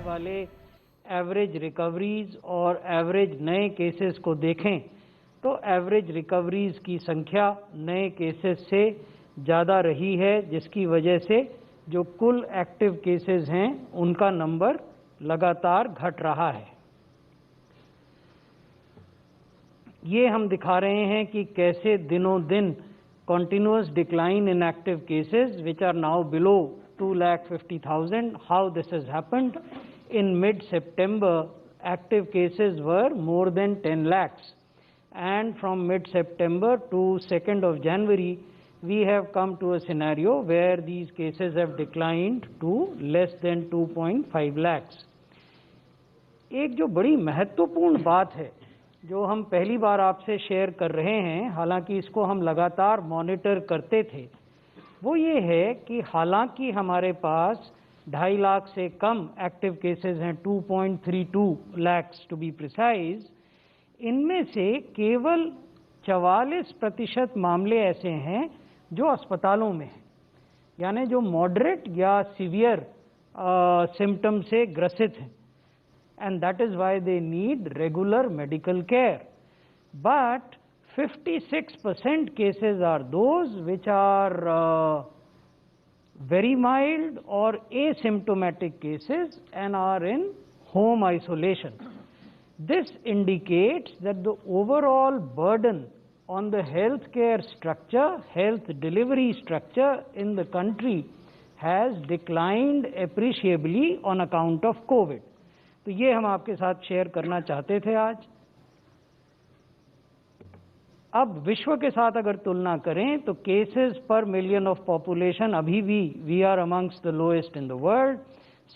वाले average recoveries और average नए केसेस को देखें तो एवरेज रिकवरीज की संख्या नए केसेस से ज़्यादा रही है, जिसकी वजह से जो कुल एक्टिव केसेस हैं उनका नंबर लगातार घट रहा है। ये हम दिखा रहे हैं कि कैसे दिनों दिन continuous decline in active cases which are now below 2,50,000, how this has happened. In mid-September, active cases were more than 10 lakhs, and from mid-September to 2nd of January, we have come to a scenario where these cases have declined to less than 2.5 lakhs. एक जो बड़ी महत्वपूर्ण बात है जो हम पहली बार आपसे शेयर कर रहे हैं, हालांकि इसको हम लगातार मॉनिटर करते थे, वो ये है कि हालांकि हमारे पास 2.5 लाख से कम एक्टिव केसेस हैं, 2.32 लाख्स टू बी प्रिसाइज, इनमें से केवल 44% मामले ऐसे हैं जो अस्पतालों में हैं, यानी जो मॉडरेट या सीवियर सिम्टम से ग्रसित हैं, and that is why they need regular medical care. But 56% cases are those which are very mild or asymptomatic cases and are in home isolation. This indicates that the overall burden on the healthcare structure, health delivery structure in the country has declined appreciably on account of COVID. तो ये हम आपके साथ share करना चाहते थे आज। अब विश्व के साथ अगर तुलना करें तो cases per million of population अभी भी we are amongst the lowest in the world.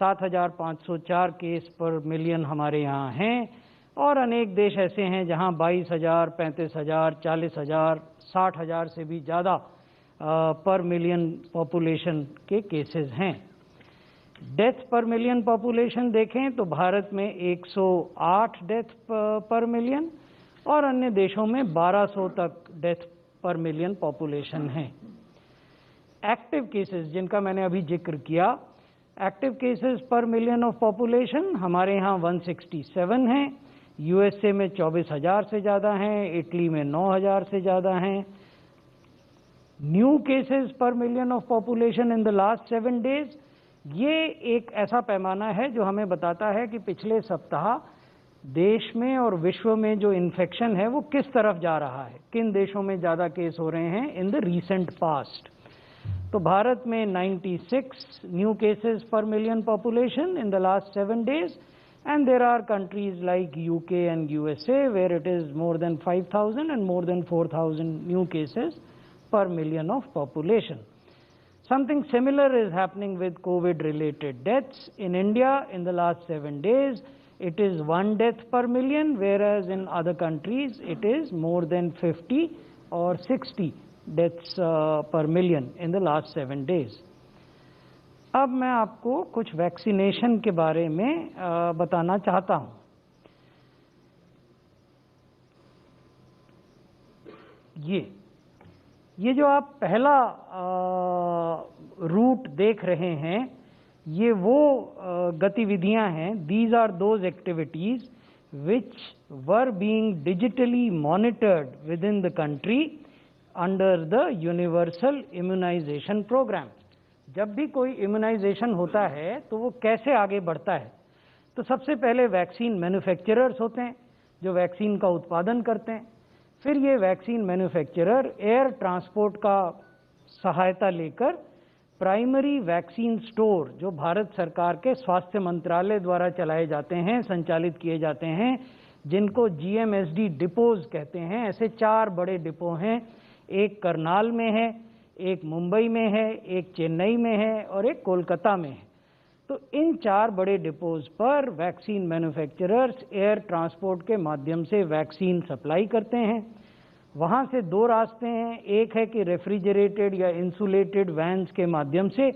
7,504 case per million हमारे यहाँ हैं, और अनेक देश ऐसे हैं जहाँ 22,000, 35,000, 40,000, 60,000 से भी ज़्यादा पर मिलियन पॉपुलेशन के केसेस हैं। डेथ पर मिलियन पॉपुलेशन देखें तो भारत में 108 डेथ पर मिलियन और अन्य देशों में 1200 तक डेथ पर मिलियन पॉपुलेशन है। एक्टिव केसेस जिनका मैंने अभी जिक्र किया, active cases per million of population हमारे यहाँ 167 हैं, यूएसए में 24,000 से ज़्यादा हैं, इटली में 9,000 से ज़्यादा हैं। New cases per million of population in the last 7 days, ये एक ऐसा पैमाना है जो हमें बताता है कि पिछले सप्ताह देश में और विश्व में जो इन्फेक्शन है वो किस तरफ जा रहा है, किन देशों में ज़्यादा केस हो रहे हैं इन द रीसेंट पास्ट। तो भारत में 96 new cases per million population in the last 7 days, and there are countries like UK and USA where it is more than 5,000 and more than 4,000 new cases per million of population. Something similar is happening with COVID-related deaths. In India, in the last 7 days, it is 1 death per million, whereas in other countries, it is more than 50 or 60 deaths per million in the last 7 days. अब मैं आपको कुछ vaccination के बारे में बताना चाहता हूँ। ये जो आप पहला रूट देख रहे हैं, ये वो गतिविधियां हैं, these are those activities which were being digitally monitored within the country under the universal immunisation programme. जब भी कोई इम्यूनाइजेशन होता है तो वो कैसे आगे बढ़ता है, तो सबसे पहले वैक्सीन मैन्युफैक्चरर्स होते हैं जो वैक्सीन का उत्पादन करते हैं, फिर ये वैक्सीन मैन्युफैक्चरर एयर ट्रांसपोर्ट का सहायता लेकर प्राइमरी वैक्सीन स्टोर जो भारत सरकार के स्वास्थ्य मंत्रालय द्वारा चलाए जाते हैं, संचालित किए जाते हैं, जिनको GMSD डिपोज कहते हैं। ऐसे 4 बड़े डिपो हैं, एक करनाल में है, एक मुंबई में है, एक चेन्नई में है और एक कोलकाता में है। तो इन 4 बड़े डिपोज पर वैक्सीन मैन्युफैक्चरर्स एयर ट्रांसपोर्ट के माध्यम से वैक्सीन सप्लाई करते हैं। वहाँ से 2 रास्ते हैं, एक है कि रेफ्रिजरेटेड या इंसुलेटेड वैन्स के माध्यम से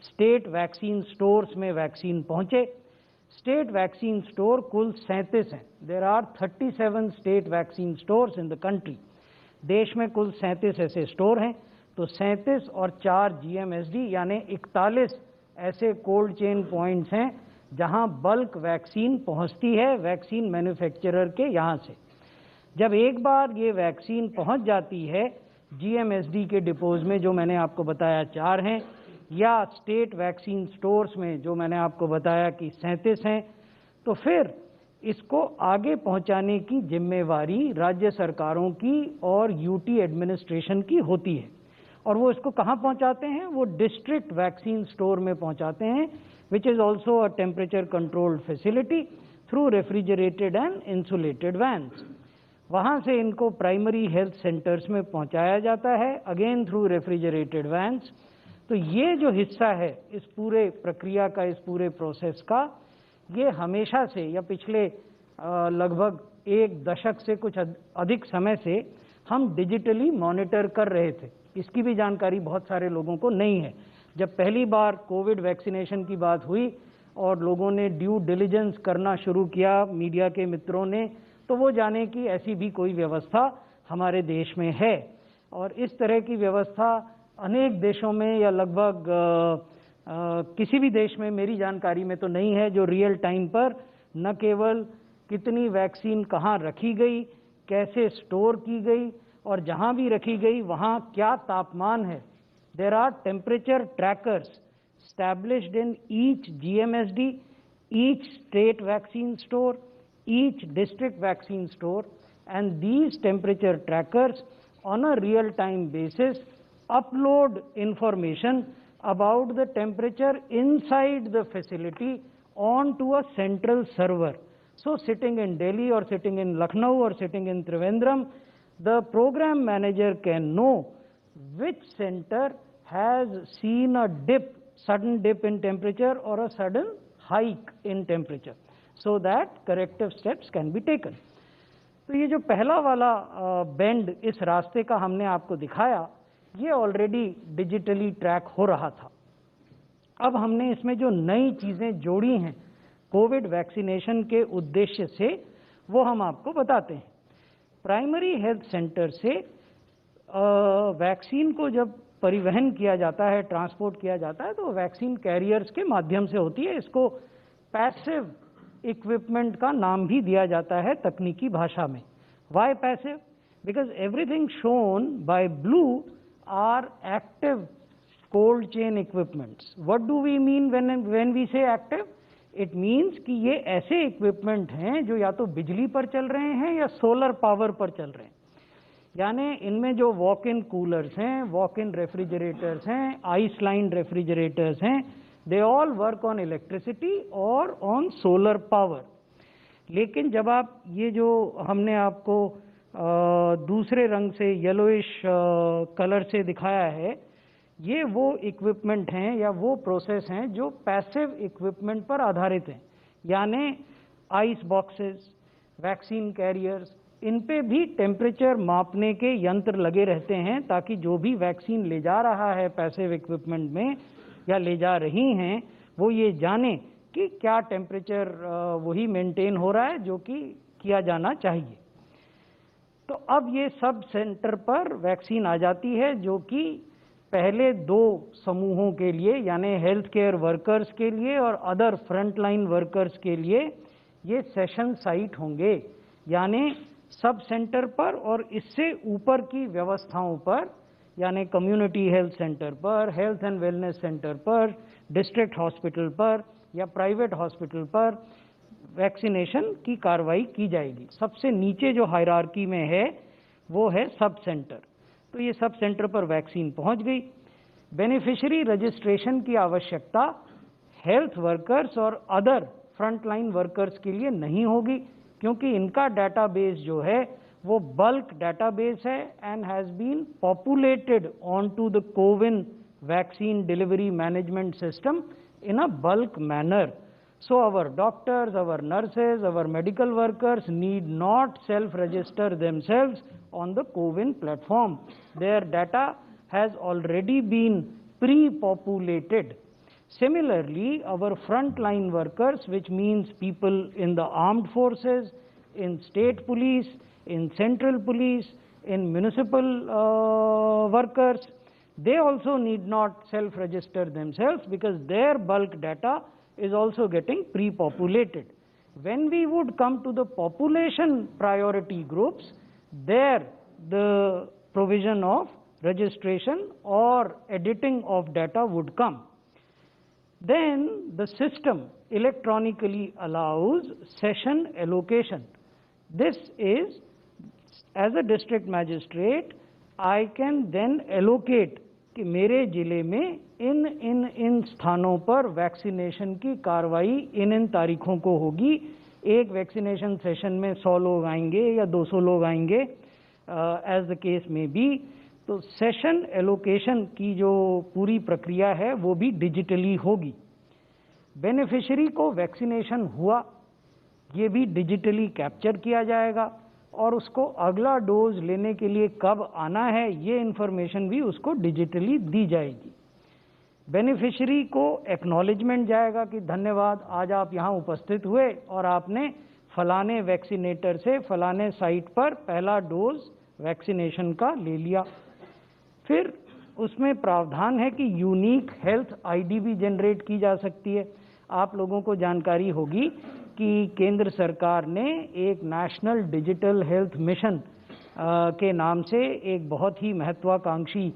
स्टेट वैक्सीन स्टोर्स में वैक्सीन पहुँचे। स्टेट वैक्सीन स्टोर कुल 37 हैं। There are 37 state vaccine stores in the country. देश में कुल 37 ऐसे स्टोर हैं, तो 37 और 4 GMSD यानी 41 ऐसे कोल्ड चेन पॉइंट्स हैं जहां बल्क वैक्सीन पहुंचती है वैक्सीन मैन्युफैक्चरर के यहाँ से। जब एक बार ये वैक्सीन पहुंच जाती है जीएमएसडी के डिपोज में, जो मैंने आपको बताया 4 हैं, या स्टेट वैक्सीन स्टोर्स में जो मैंने आपको बताया कि 37 हैं, तो फिर इसको आगे पहुंचाने की जिम्मेवारी राज्य सरकारों की और यूटी एडमिनिस्ट्रेशन की होती है। और वो इसको कहाँ पहुंचाते हैं? वो डिस्ट्रिक्ट वैक्सीन स्टोर में पहुंचाते हैं, which is also a temperature controlled facility through refrigerated and insulated vans. वहाँ से इनको प्राइमरी हेल्थ सेंटर्स में पहुँचाया जाता है, अगेन थ्रू रेफ्रिजरेटेड वैन्स। तो ये जो हिस्सा है इस पूरे प्रक्रिया का, इस पूरे प्रोसेस का, ये हमेशा से या पिछले लगभग 1 दशक से कुछ अधिक समय से हम डिजिटली मॉनिटर कर रहे थे। इसकी भी जानकारी बहुत सारे लोगों को नहीं है। जब पहली बार कोविड वैक्सीनेशन की बात हुई और लोगों ने ड्यू डिलिजेंस करना शुरू किया, मीडिया के मित्रों ने, तो वो जाने कि ऐसी भी कोई व्यवस्था हमारे देश में है। और इस तरह की व्यवस्था अनेक देशों में या लगभग किसी भी देश में मेरी जानकारी में तो नहीं है, जो रियल टाइम पर न केवल कितनी वैक्सीन कहाँ रखी गई, कैसे स्टोर की गई, और जहाँ भी रखी गई वहाँ क्या तापमान है। There are temperature trackers established in each GMSD, each state vaccine store, each district vaccine store, and these temperature trackers on a real-time basis upload information about the temperature inside the facility onto a central server. So sitting in Delhi or sitting in Lucknow or sitting in Trivandrum, the program manager can know which center has seen a dip, sudden dip in temperature or a sudden hike in temperature, so that corrective steps can be taken. तो ये जो पहला वाला bend इस रास्ते का हमने आपको दिखाया, ये ऑलरेडी डिजिटली ट्रैक हो रहा था। अब हमने इसमें जो नई चीज़ें जोड़ी हैं कोविड वैक्सीनेशन के उद्देश्य से, वो हम आपको बताते हैं। प्राइमरी हेल्थ सेंटर से वैक्सीन को जब परिवहन किया जाता है, ट्रांसपोर्ट किया जाता है, तो वैक्सीन कैरियर्स के माध्यम से होती है। इसको पैसिव इक्विपमेंट का नाम भी दिया जाता है तकनीकी भाषा में। Why passive? Because everything shown by blue are active cold chain equipments. What do we mean when we say active? It means कि ये ऐसे इक्विपमेंट हैं जो या तो बिजली पर चल रहे हैं या सोलर पावर पर चल रहे हैं। यानी इनमें जो वॉक इन कूलर्स हैं, वॉक इन रेफ्रिजरेटर्स हैं, आइस लाइन रेफ्रिजरेटर्स हैं, they all work on electricity और ऑन सोलर पावर। लेकिन जब आप ये जो हमने आपको दूसरे रंग से येलोइश कलर से दिखाया है, ये वो इक्विपमेंट हैं या वो प्रोसेस हैं जो पैसिव इक्विपमेंट पर आधारित हैं। यानी आइस बॉक्सेस, वैक्सीन कैरियर्स, इन पे भी टेम्परेचर मापने के यंत्र लगे रहते हैं, ताकि जो भी वैक्सीन ले जा रहा है पैसिव इक्विपमेंट में या ले जा रही हैं, वो ये जाने कि क्या टेम्परेचर वही मेंटेन हो रहा है जो कि किया जाना चाहिए। तो अब ये सब सेंटर पर वैक्सीन आ जाती है, जो कि पहले 2 समूहों के लिए, यानी हेल्थ केयर वर्कर्स के लिए और अदर फ्रंटलाइन वर्कर्स के लिए, ये सेशन साइट होंगे, यानी सब सेंटर पर और इससे ऊपर की व्यवस्थाओं पर, यानी कम्युनिटी हेल्थ सेंटर पर, हेल्थ एंड वेलनेस सेंटर पर, डिस्ट्रिक्ट हॉस्पिटल पर या प्राइवेट हॉस्पिटल पर वैक्सीनेशन की कार्रवाई की जाएगी। सबसे नीचे जो हायरार्की में है वो है सब सेंटर। तो ये सब सेंटर पर वैक्सीन पहुंच गई। बेनिफिशियरी रजिस्ट्रेशन की आवश्यकता हेल्थ वर्कर्स और अदर फ्रंटलाइन वर्कर्स के लिए नहीं होगी, क्योंकि इनका डाटाबेस जो है वो बल्क डाटाबेस है and has been populated on to the CoWIN vaccine delivery management system in a bulk manner. So our doctors, our nurses, our medical workers need not self-register themselves on the CoWIN platform. Their data has already been pre-populated. Similarly, our frontline workers, which means people in the armed forces, in state police, in central police, in municipal workers, they also need not self-register themselves, because their bulk data is also getting pre-populated. When we would come to the population priority groups, there the provision of registration or editing of data would come. Then the system electronically allows session allocation. This is, as a district magistrate, I can then allocate कि मेरे जिले में इन स्थानों पर vaccination की कार्रवाई इन तारीखों को होगी। एक वैक्सीनेशन सेशन में 100 लोग आएंगे या 200 लोग आएंगे, एज द केस में बी। तो सेशन एलोकेशन की जो पूरी प्रक्रिया है वो भी डिजिटली होगी। बेनिफिशियरी को वैक्सीनेशन हुआ, ये भी डिजिटली कैप्चर किया जाएगा और उसको अगला डोज लेने के लिए कब आना है ये इंफॉर्मेशन भी उसको डिजिटली दी जाएगी। बेनिफिशियरी को एक्नॉलेजमेंट जाएगा कि धन्यवाद, आज आप यहाँ उपस्थित हुए और आपने फलाने वैक्सीनेटर से फलाने साइट पर पहला डोज वैक्सीनेशन का ले लिया। फिर उसमें प्रावधान है कि यूनिक हेल्थ आईडी भी जनरेट की जा सकती है। आप लोगों को जानकारी होगी कि केंद्र सरकार ने एक नेशनल डिजिटल हेल्थ मिशन के नाम से एक बहुत ही महत्वाकांक्षी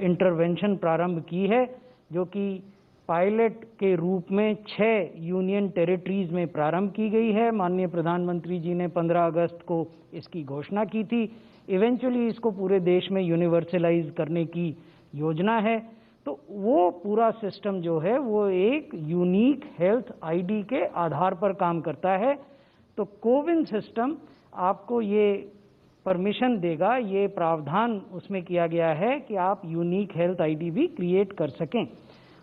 इंटरवेंशन प्रारंभ की है, जो कि पायलट के रूप में 6 यूनियन टेरिटरीज में प्रारंभ की गई है। माननीय प्रधानमंत्री जी ने 15 अगस्त को इसकी घोषणा की थी। इवेंचुअली इसको पूरे देश में यूनिवर्सलाइज करने की योजना है। तो वो पूरा सिस्टम जो है वो एक यूनिक हेल्थ आईडी के आधार पर काम करता है। तो कोविन सिस्टम आपको ये परमिशन देगा, ये प्रावधान उसमें किया गया है कि आप यूनिक हेल्थ आईडी भी क्रिएट कर सकें।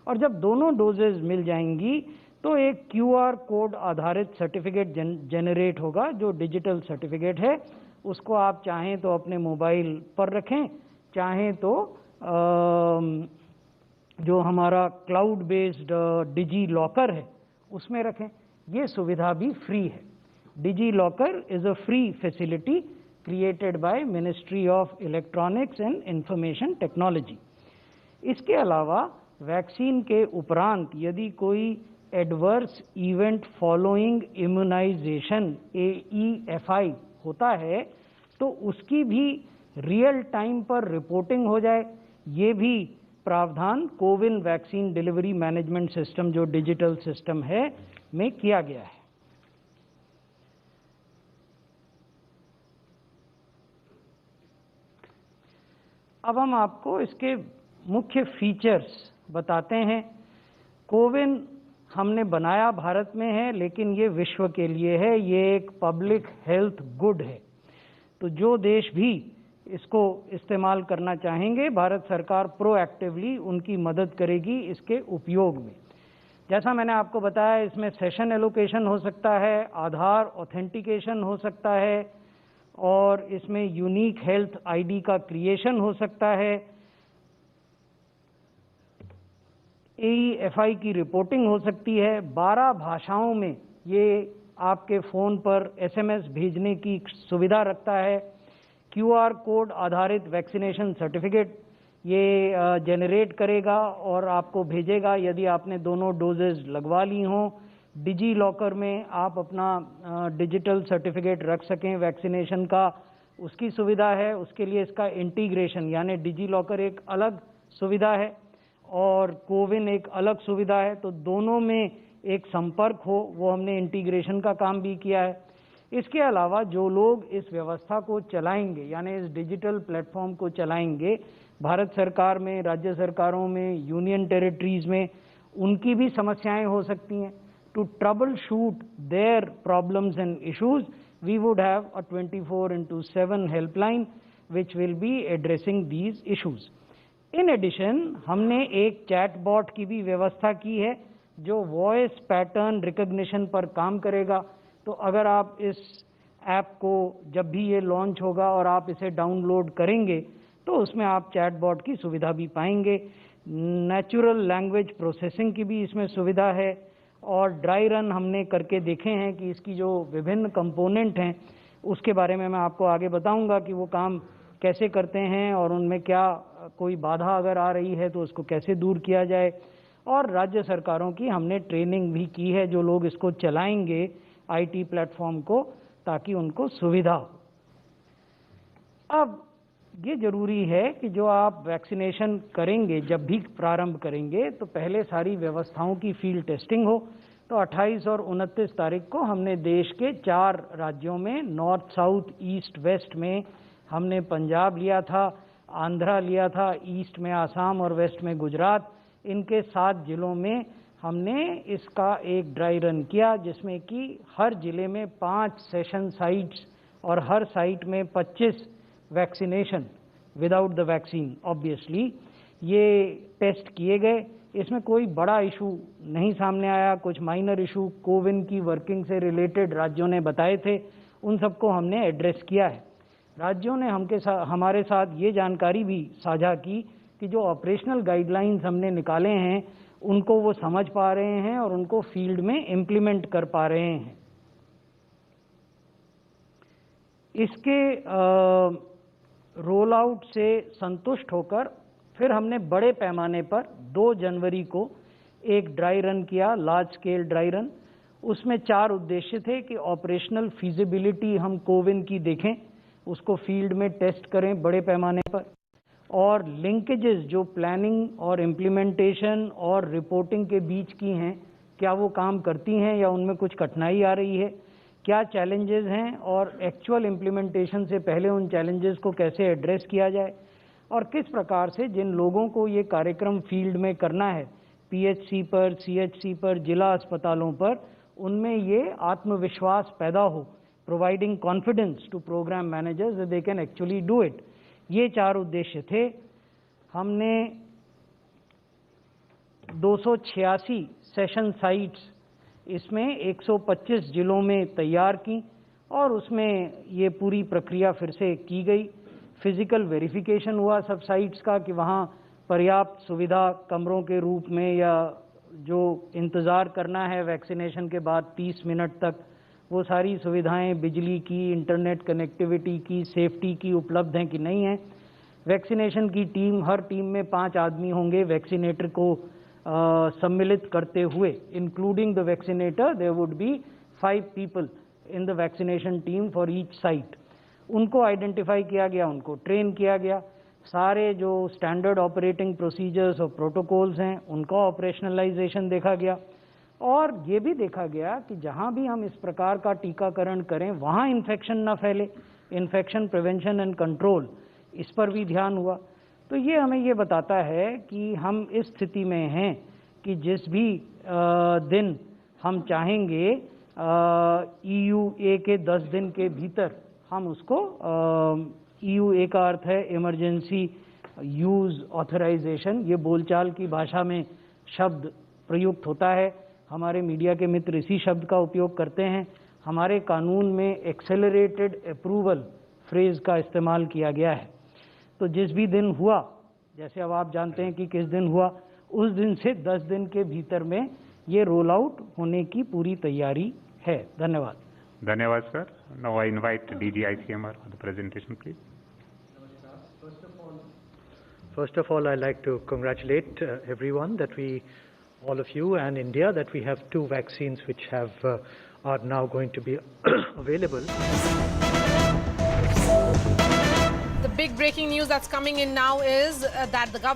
और जब दोनों डोजेज मिल जाएंगी तो एक क्यूआर कोड आधारित सर्टिफिकेट जनरेट होगा, जो डिजिटल सर्टिफिकेट है। उसको आप चाहें तो अपने मोबाइल पर रखें, चाहें तो जो हमारा क्लाउड बेस्ड डिजी लॉकर है उसमें रखें। ये सुविधा भी फ्री है। DigiLocker is a free facility created by ministry of electronics and information technology. इसके अलावा वैक्सीन के उपरांत यदि कोई adverse event following immunisation AEFI होता है तो उसकी भी रियल टाइम पर रिपोर्टिंग हो जाए, ये भी प्रावधान CoWIN vaccine delivery management system जो डिजिटल सिस्टम है में किया गया है। अब हम आपको इसके मुख्य फीचर्स बताते हैं। कोविन हमने बनाया भारत में है, लेकिन ये विश्व के लिए है, ये एक पब्लिक हेल्थ गुड है। तो जो देश भी इसको इस्तेमाल करना चाहेंगे, भारत सरकार प्रोएक्टिवली उनकी मदद करेगी इसके उपयोग में। जैसा मैंने आपको बताया, इसमें सेशन एलोकेशन हो सकता है, आधार ऑथेंटिकेशन हो सकता है और इसमें यूनिक हेल्थ आईडी का क्रिएशन हो सकता है। AEFI की रिपोर्टिंग हो सकती है। 12 भाषाओं में ये आपके फ़ोन पर SMS भेजने की सुविधा रखता है। QR कोड आधारित वैक्सीनेशन सर्टिफिकेट ये जनरेट करेगा और आपको भेजेगा यदि आपने दोनों डोजेज लगवा ली हों। डिजी लॉकर में आप अपना डिजिटल सर्टिफिकेट रख सकें वैक्सीनेशन का, उसकी सुविधा है। उसके लिए इसका इंटीग्रेशन, यानी डिजी लॉकर एक अलग सुविधा है और कोविन एक अलग सुविधा है, तो दोनों में एक संपर्क हो, वो हमने इंटीग्रेशन का काम भी किया है। इसके अलावा जो लोग इस व्यवस्था को चलाएंगे, यानी इस डिजिटल प्लेटफॉर्म को चलाएंगे, भारत सरकार में, राज्य सरकारों में, यूनियन टेरिटरीज में, उनकी भी समस्याएं हो सकती हैं। To troubleshoot their problems and issues, we would have a 24/7 helpline which will be addressing these issues. In addition हमने एक चैट बॉट की भी व्यवस्था की है जो वॉइस पैटर्न रिकग्निशन पर काम करेगा। तो अगर आप इस ऐप को, जब भी ये लॉन्च होगा और आप इसे डाउनलोड करेंगे, तो उसमें आप चैट बॉट की सुविधा भी पाएंगे। नेचुरल लैंग्वेज प्रोसेसिंग की भी इसमें सुविधा है और ड्राई रन हमने करके देखे हैं कि इसकी जो विभिन्न कंपोनेंट हैं उसके बारे में मैं आपको आगे बताऊंगा कि वो काम कैसे करते हैं और उनमें क्या कोई बाधा अगर आ रही है तो उसको कैसे दूर किया जाए। और राज्य सरकारों की हमने ट्रेनिंग भी की है, जो लोग इसको चलाएंगे आईटी प्लेटफॉर्म को, ताकि उनको सुविधा हो। अब ये जरूरी है कि जो आप वैक्सीनेशन करेंगे, जब भी प्रारंभ करेंगे, तो पहले सारी व्यवस्थाओं की फील्ड टेस्टिंग हो। तो 28 और 29 तारीख को हमने देश के 4 राज्यों में, नॉर्थ, साउथ, ईस्ट, वेस्ट में हमने पंजाब लिया था, आंध्रा लिया था, ईस्ट में आसाम और वेस्ट में गुजरात, इनके 7 जिलों में हमने इसका एक ड्राई रन किया, जिसमें कि हर जिले में 5 सेशन साइट्स और हर साइट में 25 vaccination without the vaccine obviously ये टेस्ट किए गए। इसमें कोई बड़ा इशू नहीं सामने आया। कुछ माइनर इशू कोविन की वर्किंग से रिलेटेड राज्यों ने बताए थे, उन सबको हमने एड्रेस किया है। राज्यों ने हमारे साथ ये जानकारी भी साझा की कि जो ऑपरेशनल गाइडलाइंस हमने निकाले हैं उनको वो समझ पा रहे हैं और उनको फील्ड में इम्प्लीमेंट कर पा रहे हैं। इसके रोल आउट से संतुष्ट होकर फिर हमने बड़े पैमाने पर 2 जनवरी को एक ड्राई रन किया, लार्ज स्केल ड्राई रन। उसमें 4 उद्देश्य थे कि ऑपरेशनल फीजिबिलिटी हम कोविन की देखें, उसको फील्ड में टेस्ट करें बड़े पैमाने पर, और लिंकेजेस जो प्लानिंग और इम्प्लीमेंटेशन और रिपोर्टिंग के बीच की हैं, क्या वो काम करती हैं या उनमें कुछ कठिनाई आ रही है, क्या चैलेंजेस हैं और एक्चुअल इम्प्लीमेंटेशन से पहले उन चैलेंजेस को कैसे एड्रेस किया जाए, और किस प्रकार से जिन लोगों को ये कार्यक्रम फील्ड में करना है, पीएचसी पर, सीएचसी पर, जिला अस्पतालों पर, उनमें ये आत्मविश्वास पैदा हो, providing confidence to programme managers that they can actually do it. ये 4 उद्देश्य थे। हमने 286 सेशन साइट्स इसमें 125 जिलों में तैयार की और उसमें ये पूरी प्रक्रिया फिर से की गई। फिजिकल वेरिफिकेशन हुआ सब साइट्स का कि वहाँ पर्याप्त सुविधा कमरों के रूप में या जो इंतज़ार करना है वैक्सीनेशन के बाद 30 मिनट तक, वो सारी सुविधाएं बिजली की, इंटरनेट कनेक्टिविटी की, सेफ्टी की उपलब्ध हैं कि नहीं हैं। वैक्सीनेशन की टीम, हर टीम में 5 आदमी होंगे वैक्सीनेटर को सम्मिलित करते हुए, including the vaccinator there would be 5 people in the vaccination team for each site. उनको आइडेंटिफाई किया गया, उनको ट्रेन किया गया, सारे जो स्टैंडर्ड ऑपरेटिंग प्रोसीजर्स और प्रोटोकॉल्स हैं उनका ऑपरेशनलाइजेशन देखा गया, और ये भी देखा गया कि जहाँ भी हम इस प्रकार का टीकाकरण करें वहाँ इन्फेक्शन ना फैले, इन्फेक्शन प्रिवेंशन एंड कंट्रोल, इस पर भी ध्यान हुआ। तो ये हमें ये बताता है कि हम इस स्थिति में हैं कि जिस भी दिन हम चाहेंगे EUA के 10 दिन के भीतर हम उसको, EUA का अर्थ है इमरजेंसी यूज़ ऑथराइजेशन, ये बोलचाल की भाषा में शब्द प्रयुक्त होता है, हमारे मीडिया के मित्र इसी शब्द का उपयोग करते हैं। हमारे कानून में एक्सेलरेटेड अप्रूवल फ्रेज का इस्तेमाल किया गया है। तो जिस भी दिन हुआ, जैसे अब आप जानते हैं कि किस दिन हुआ, उस दिन से 10 दिन के भीतर में ये रोल आउट होने की पूरी तैयारी है। धन्यवाद। धन्यवाद sir. Now I invite DG ICMR for the presentation, please. First of all, I'd like to congratulate everyone that all of you and India, that we have 2 vaccines which are now going to be available. The big breaking news that's coming in now is that the government